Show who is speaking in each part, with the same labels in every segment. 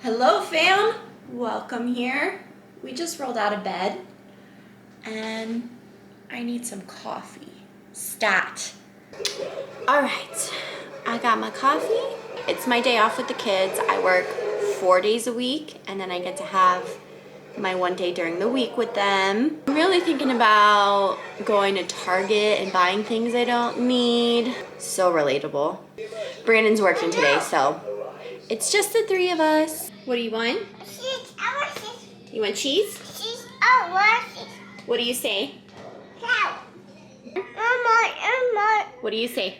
Speaker 1: Hello fam, welcome here. We just rolled out of bed and I need some coffee. Stat. All right, I got my coffee. It's my day off with the kids. I work 4 days a week and then I get to have my one day during the week with them. I'm really thinking about going to Target and buying things I don't need. So relatable. Brandon's working today, so it's just the three of us. What do you want?
Speaker 2: Cheese. I want cheese.
Speaker 1: You want cheese?
Speaker 2: Cheese. I want cheese.
Speaker 1: What do you say?
Speaker 2: Cow. I
Speaker 1: What do you say?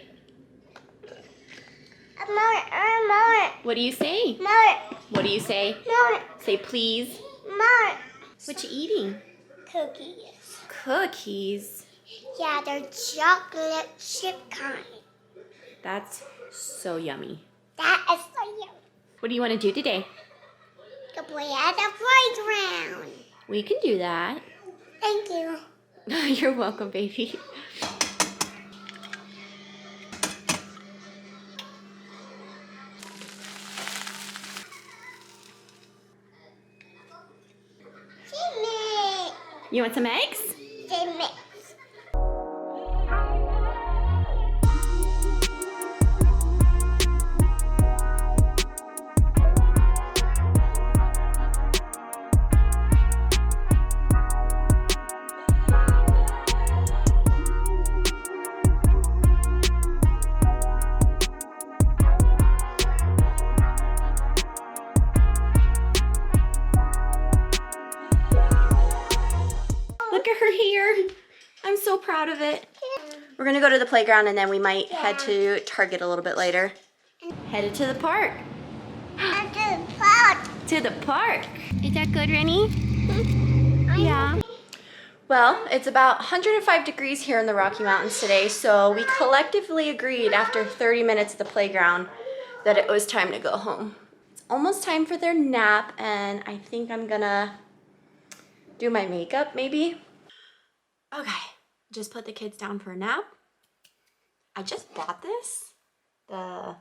Speaker 2: want.
Speaker 1: What do you say?
Speaker 2: More.
Speaker 1: What do you say?
Speaker 2: More.
Speaker 1: Say please.
Speaker 2: More.
Speaker 1: What you eating?
Speaker 2: Cookies.
Speaker 1: Cookies.
Speaker 2: Yeah, they're chocolate chip kind.
Speaker 1: That's so yummy.
Speaker 2: That is so yummy.
Speaker 1: What do you want to do today?
Speaker 2: Go play at the playground.
Speaker 1: We can do that.
Speaker 2: Thank you.
Speaker 1: You're welcome, baby.
Speaker 2: Jimmy.
Speaker 1: You want some eggs?
Speaker 2: Jimmy.
Speaker 1: Look at her here. I'm so proud of it. We're gonna go to the playground and then we might head to Target a little bit later. Headed to the park.
Speaker 2: And the pot.
Speaker 1: To the park. Is that good, Rennie?
Speaker 2: Yeah.
Speaker 1: Well, it's about 105 degrees here in the Rocky Mountains today, so we collectively agreed after 30 minutes at the playground that it was time to go home. It's almost time for their nap, and I think I'm gonna do my makeup, maybe. Okay, just put the kids down for a nap. I just bought this, the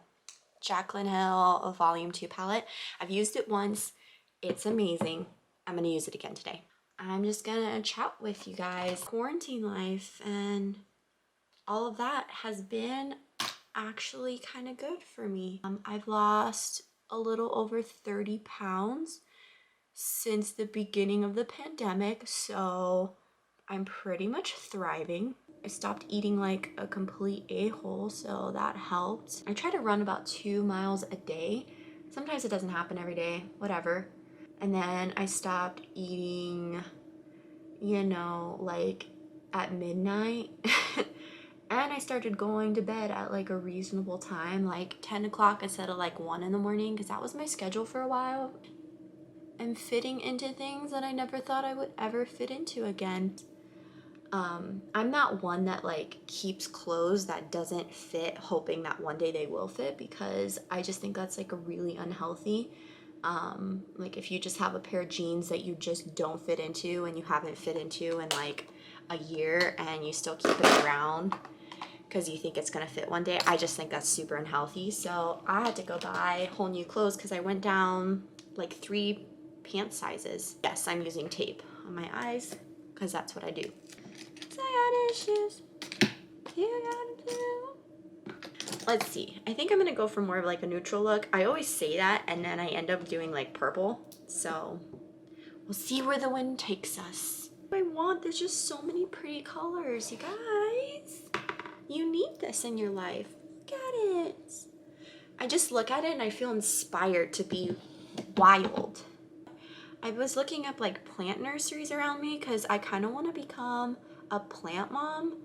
Speaker 1: Jaclyn Hill Volume 2 palette. I've used it once. It's amazing. I'm gonna use it again today. I'm just gonna chat with you guys. Quarantine life and all of that has been actually kind of good for me. I've lost a little over 30 pounds since the beginning of the pandemic, so I'm pretty much thriving. I stopped eating like a complete a-hole, so that helped. I try to run about 2 miles a day. Sometimes it doesn't happen every day, whatever. And then I stopped eating, you know, like at midnight. And I started going to bed at like a reasonable time, like 10 o'clock instead of like 1 in the morning, because that was my schedule for a while. I'm fitting into things that I never thought I would ever fit into again. I'm not one that like keeps clothes that doesn't fit hoping that one day they will fit, because I just think that's like a really unhealthy. Like if you just have a pair of jeans that you just don't fit into and you haven't fit into in like a year and you still keep it around because you think it's gonna fit one day, I just think that's super unhealthy. So I had to go buy whole new clothes because I went down like 3 pant sizes. Yes, I'm using tape on my eyes because that's what I do. I got issues. You gotta do. Let's see. I think I'm gonna go for more of like a neutral look. I always say that and then I end up doing like purple. So we'll see where the wind takes us. I want, there's just so many pretty colors, you guys. You need this in your life. Look at it. I just look at it and I feel inspired to be wild. I was looking up like plant nurseries around me because I kind of want to become a plant mom.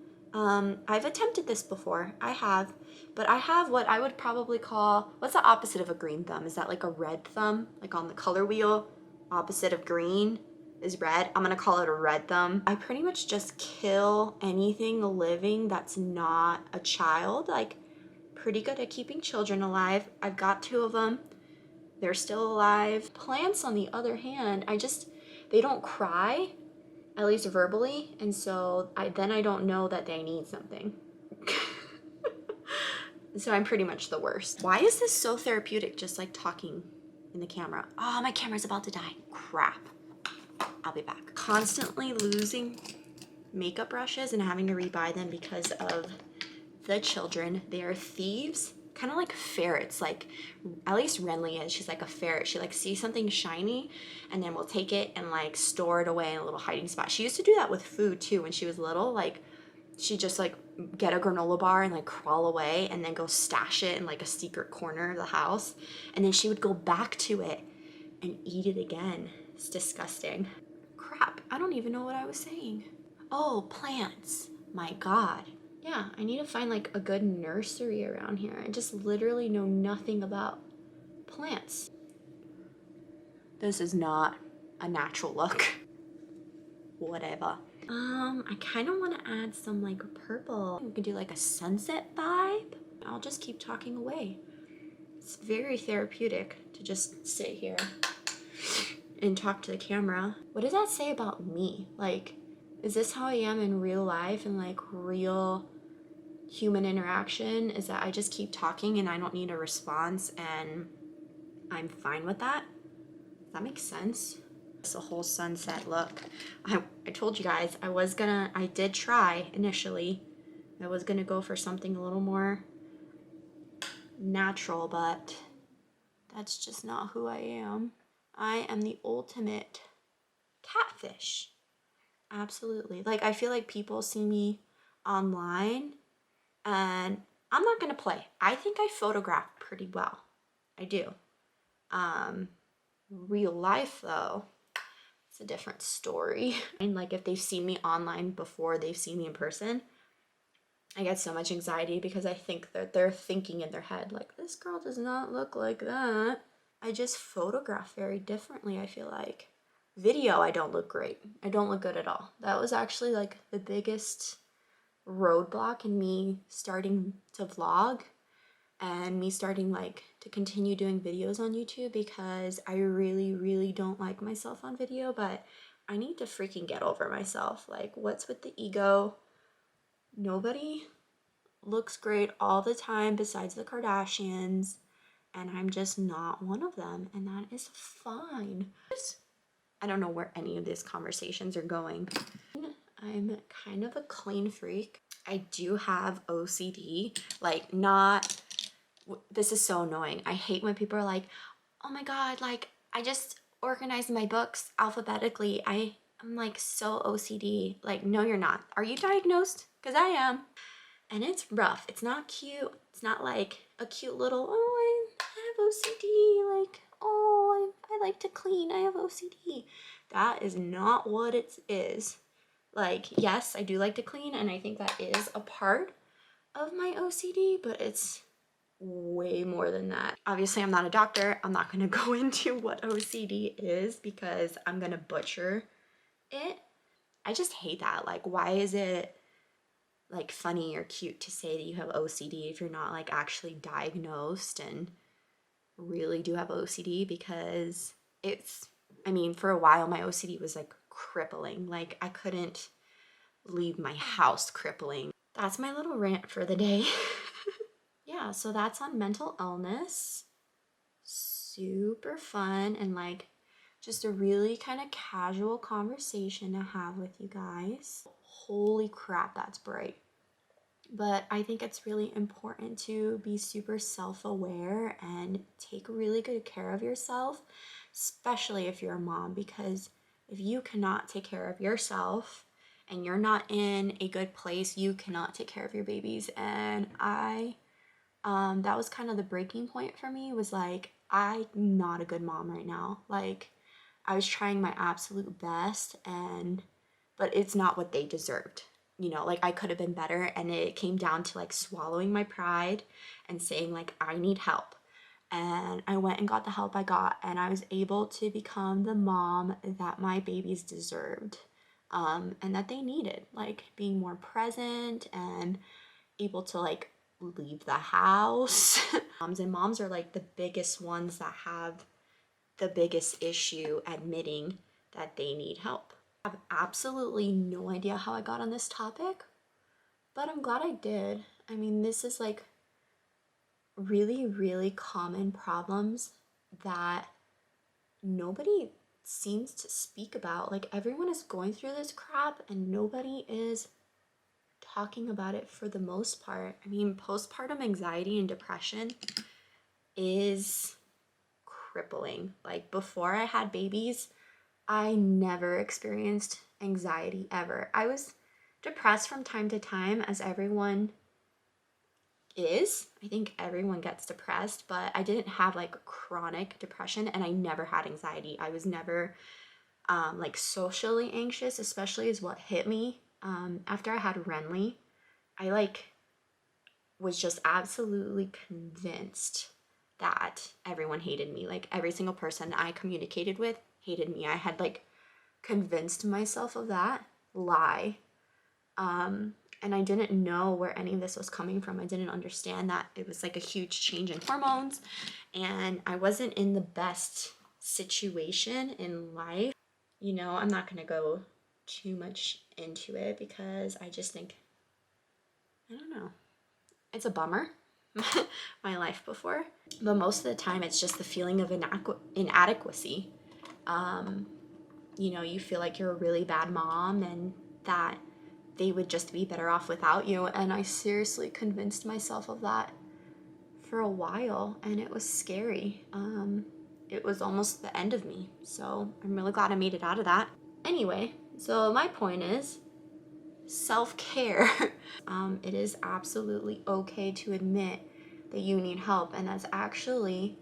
Speaker 1: I've attempted this before. I have, but I have what I would probably call, what's the opposite of a green thumb? Is that like a red thumb? Like on the color wheel, opposite of green is red. I'm gonna call it a red thumb. I pretty much just kill anything living that's not a child. Like pretty good at keeping children alive. I've got 2 of them. They're still alive. Plants, on the other hand, they don't cry, at least verbally, and so I don't know that they need something. So I'm pretty much the worst. Why is this so therapeutic, just like talking in the camera. Oh, my camera's about to die. Crap. I'll be back. Constantly losing makeup brushes and having to rebuy them because of the children. They are thieves, kind of like ferrets. Like, at least Renly is. She's like a ferret. She like sees something shiny and then will take it and like store it away in a little hiding spot. She used to do that with food too when she was little. Like, she just like get a granola bar and like crawl away and then go stash it in like a secret corner of the house, and then she would go back to it and eat it again. It's disgusting. Crap, I don't even know what I was saying. Oh, plants. My God. Yeah, I need to find like a good nursery around here. I just literally know nothing about plants. This is not a natural look. Whatever. I kind of want to add some like purple. We could do like a sunset vibe. I'll just keep talking away. It's very therapeutic to just sit here and talk to the camera. What does that say about me? Like, is this how I am in real life and like real human interaction? Is that I just keep talking and I don't need a response and I'm fine with that? Does that make sense? It's a whole sunset look. I told you guys I did try initially. I was gonna go for something a little more natural, but that's just not who I am. I am the ultimate catfish. Absolutely. Like, I feel like people see me online and I'm not gonna play. I think I photograph pretty well. I do. Real life though, it's a different story. And like, if they've seen me online before they've seen me in person, I get so much anxiety because I think that they're thinking in their head, like, this girl does not look like that. I just photograph very differently, I feel like. Video, I don't look great. I don't look good at all. That was actually like the biggest roadblock in me starting to vlog and me starting like to continue doing videos on YouTube, because I really, really don't like myself on video, but I need to freaking get over myself. Like, what's with the ego? Nobody looks great all the time besides the Kardashians, and I'm just not one of them, and that is fine. I don't know where any of these conversations are going. I'm kind of a clean freak. I do have OCD, like not, this is so annoying. I hate when people are like, oh my God, like I just organize my books alphabetically. I'm like so OCD. Like, no, you're not. Are you diagnosed? Because I am. And it's rough. It's not cute. It's not like a cute little, oh, I have OCD. Like, oh, I like to clean. I have OCD. That is not what it is. Like, yes, I do like to clean, and I think that is a part of my OCD, but it's way more than that. Obviously, I'm not a doctor. I'm not going to go into what OCD is because I'm going to butcher it. I just hate that. Like, why is it like funny or cute to say that you have OCD if you're not like actually diagnosed and really do have OCD? Because it's, I mean, for a while my OCD was like crippling. Like, I couldn't leave my house crippling. That's my little rant for the day. Yeah, so that's on mental illness. Super fun and like just a really kind of casual conversation to have with you guys. Holy crap, that's bright. But I think it's really important to be super self-aware and take really good care of yourself, especially if you're a mom, because if you cannot take care of yourself and you're not in a good place, you cannot take care of your babies. And that was kind of the breaking point for me, was like, I'm not a good mom right now. Like, I was trying my absolute best, but it's not what they deserved. You know, like, I could have been better, and it came down to like swallowing my pride and saying like, I need help. And I went and got the help I got, and I was able to become the mom that my babies deserved, and that they needed, like being more present and able to like leave the house. Moms are like the biggest ones that have the biggest issue admitting that they need help. I have absolutely no idea how I got on this topic, but I'm glad I did. I mean, this is like really, really common problems that nobody seems to speak about. Like, everyone is going through this crap and nobody is talking about it for the most part. I mean, postpartum anxiety and depression is crippling. Like, before I had babies, I never experienced anxiety ever. I was depressed from time to time, as everyone is. I think everyone gets depressed, but I didn't have like chronic depression, and I never had anxiety. I was never like socially anxious, especially is what hit me after I had Renly. I like was just absolutely convinced that everyone hated me. Like, every single person I communicated with hated me. I had like convinced myself of that lie. And I didn't know where any of this was coming from. I didn't understand that it was like a huge change in hormones, and I wasn't in the best situation in life. You know, I'm not gonna go too much into it because I just think, I don't know, it's a bummer. My life before, but most of the time it's just the feeling of inadequacy. You know, you feel like you're a really bad mom and that they would just be better off without you. And I seriously convinced myself of that for a while, and it was scary. It was almost the end of me. So I'm really glad I made it out of that. Anyway, so my point is self-care. It is absolutely okay to admit that you need help, and that's actually,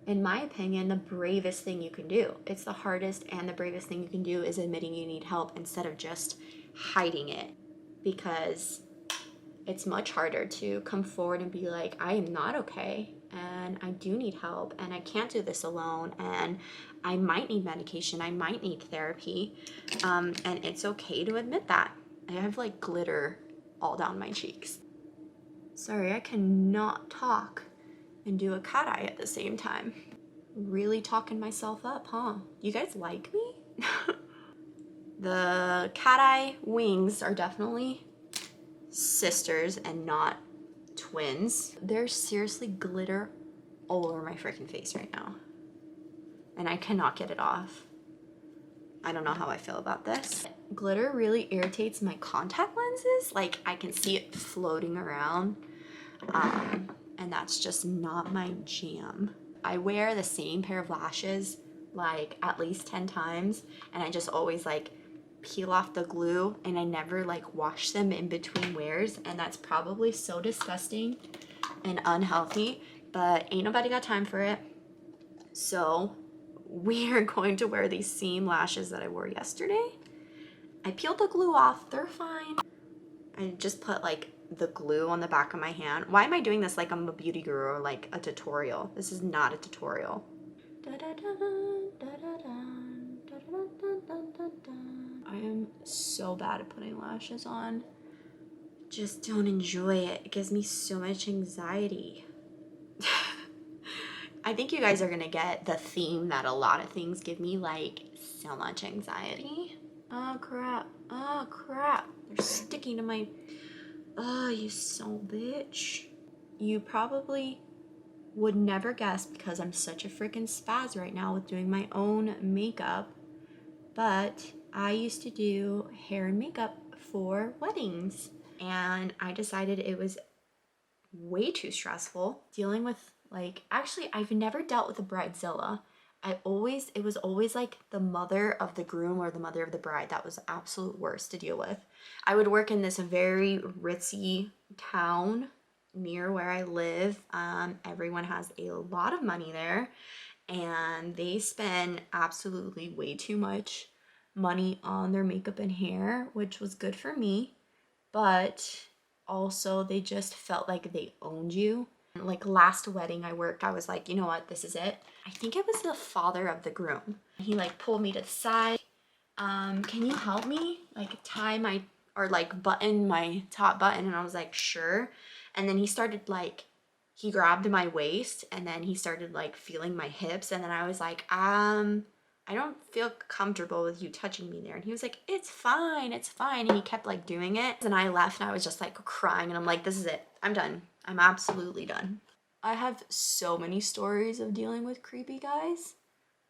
Speaker 1: in my opinion, the bravest thing you can do. It's the hardest and the bravest thing you can do is admitting you need help instead of just hiding it, because it's much harder to come forward and be like, I am not okay and I do need help and I can't do this alone and I might need medication, I might need therapy, and it's okay to admit that. I have like glitter all down my cheeks. Sorry, I cannot talk and do a cat eye at the same time. Really talking myself up, huh? You guys like me? The cat eye wings are definitely sisters and not twins. There's seriously glitter all over my freaking face right now, and I cannot get it off. I don't know how I feel about this. Glitter really irritates my contact lenses. Like, I can see it floating around, and that's just not my jam. I wear the same pair of lashes like at least 10 times, and I just always like peel off the glue, and I never like wash them in between wears, and that's probably so disgusting and unhealthy, but ain't nobody got time for it. So we are going to wear these same lashes that I wore yesterday. I peeled the glue off, they're fine. I just put like the glue on the back of my hand. Why am I doing this like I'm a beauty guru or like a tutorial? This is not a tutorial. I am so bad at putting lashes on. Just don't enjoy it. It gives me so much anxiety. I think you guys are gonna get the theme that a lot of things give me like so much anxiety. Oh crap, oh crap. They're sticking to my, oh, you son of a bitch. You probably would never guess, because I'm such a freaking spaz right now with doing my own makeup, but I used to do hair and makeup for weddings, and I decided it was way too stressful dealing with, like, actually I've never dealt with a bridezilla. It was always like the mother of the groom or the mother of the bride that was the absolute worst to deal with. I would work in this very ritzy town near where I live. Everyone has a lot of money there, and they spend absolutely way too much money on their makeup and hair, which was good for me, but also they just felt like they owned you. Like, last wedding I worked, I was like, you know what, this is it. I think it was the father of the groom. He like pulled me to the side. Can you help me like tie my, or like button my top button? And I was like, sure. And then he started like, he grabbed my waist, and then he started like feeling my hips, and then I was like, I don't feel comfortable with you touching me there. And he was like, it's fine, it's fine. And he kept like doing it. And I left, and I was just like crying, and I'm like, this is it, I'm done. I'm absolutely done. I have so many stories of dealing with creepy guys.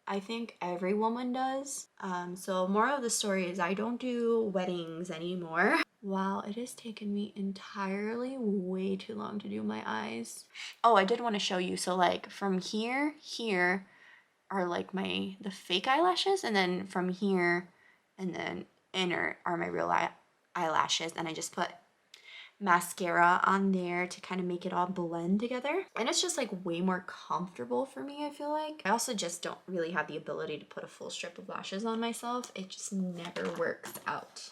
Speaker 1: I think every woman does. So moral of the story is I don't do weddings anymore. Wow, it has taken me entirely way too long to do my eyes. Oh, I did want to show you. So like from here are like the fake eyelashes, and then from here and then inner are my real eyelashes, and I just put mascara on there to kind of make it all blend together, and it's just like way more comfortable for me. I feel like I also just don't really have the ability to put a full strip of lashes on myself. It just never works out.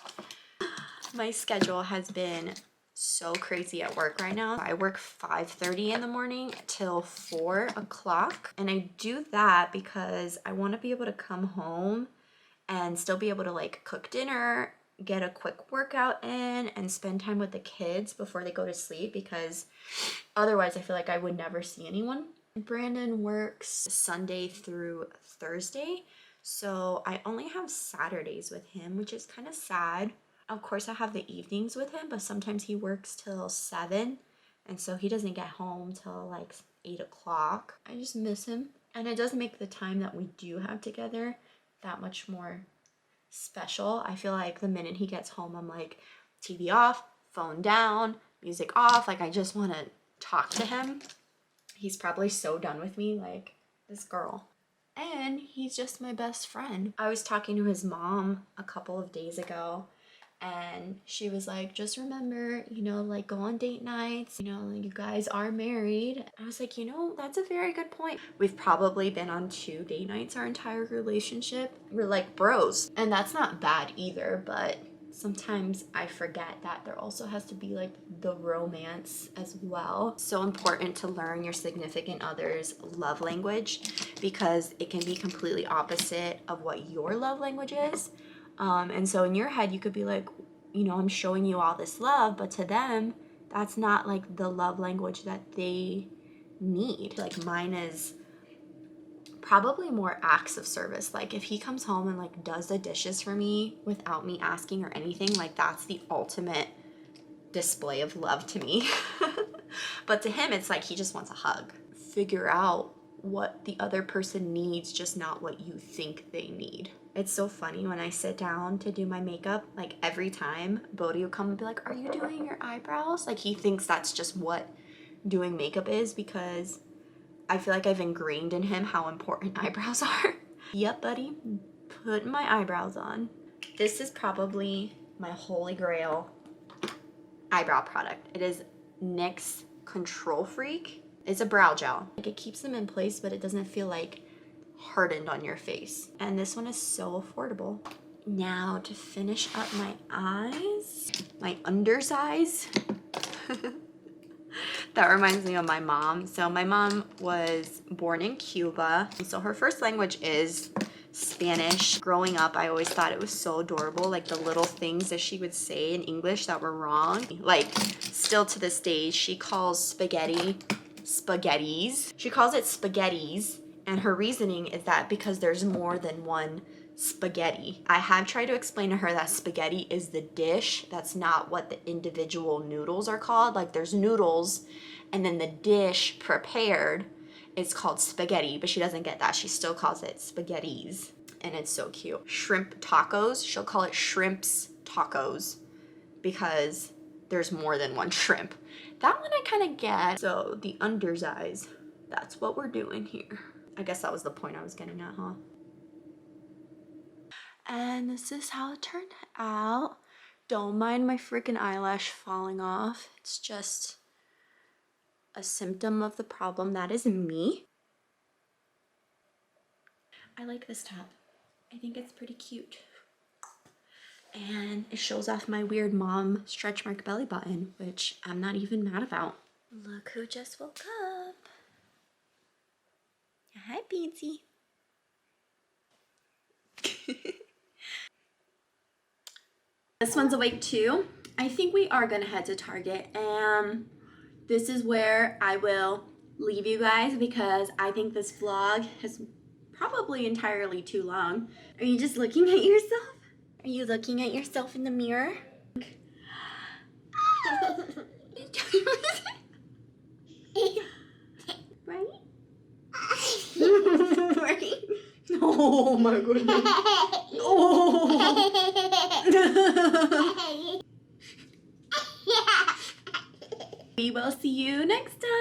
Speaker 1: My schedule has been so crazy at work right now. I work 5:30 in the morning till 4 o'clock, and I do that because I want to be able to come home and still be able to like cook dinner, get a quick workout in, and spend time with the kids before they go to sleep, because otherwise I feel like I would never see anyone. Brandon works Sunday through Thursday, so I only have Saturdays with him, which is kind of sad. Of course I have the evenings with him, but sometimes he works till 7, and so he doesn't get home till like 8 o'clock. I just miss him, and it does make the time that we do have together that much more special. I feel like the minute he gets home, I'm like, TV off, phone down, music off. Like I just want to talk to him. He's probably so done with me, like this girl. And he's just my best friend. I was talking to his mom a couple of days ago, and she was like, just remember, you know, like go on date nights, you know, you guys are married. I was like, you know, that's a very good point. We've probably been on 2 date nights our entire relationship. We're like bros, and that's not bad either, but sometimes I forget that there also has to be like the romance as well. So important to learn your significant other's love language, because it can be completely opposite of what your love language is. And so in your head, you could be like, you know, I'm showing you all this love, but to them, that's not like the love language that they need. Like mine is probably more acts of service. Like if he comes home and like does the dishes for me without me asking or anything, like that's the ultimate display of love to me. But to him, it's like he just wants a hug. Figure out what the other person needs, just not what you think they need. It's so funny when I sit down to do my makeup, like every time Bodhi will come and be like, are you doing your eyebrows? Like he thinks that's just what doing makeup is, because I feel like I've ingrained in him how important eyebrows are. Yep, buddy, putting my eyebrows on. This is probably my holy grail eyebrow product. It is NYX Control Freak. It's a brow gel. Like it keeps them in place, but it doesn't feel like hardened on your face. And this one is so affordable. Now to finish up my eyes, my unders eyes. That reminds me of my mom. So my mom was born in Cuba, so her first language is Spanish. Growing up, I always thought it was so adorable, like the little things that she would say in English that were wrong. Like still to this day, she calls spaghetti spaghettis. She calls it spaghettis, and her reasoning is that because there's more than one spaghetti. I have tried to explain to her that spaghetti is the dish. That's not what the individual noodles are called. Like there's noodles, and then the dish prepared is called spaghetti, but she doesn't get that. She still calls it spaghettis, and it's so cute. Shrimp tacos, she'll call it shrimps tacos because there's more than one shrimp. That one I kind of get. So the unders eyes, that's what we're doing here. I guess that was the point I was getting at, huh? And this is how it turned out. Don't mind my freaking eyelash falling off. It's just a symptom of the problem that is me. I like this top. I think it's pretty cute. And it shows off my weird mom stretch mark belly button, which I'm not even mad about. Look who just woke up. Hi, Beansy. This one's awake too. I think we are gonna head to Target, and this is where I will leave you guys because I think this vlog is probably entirely too long. Are you just looking at yourself? Are you looking at yourself in the mirror? Right? Right? Oh my goodness. Oh. We will see you next time.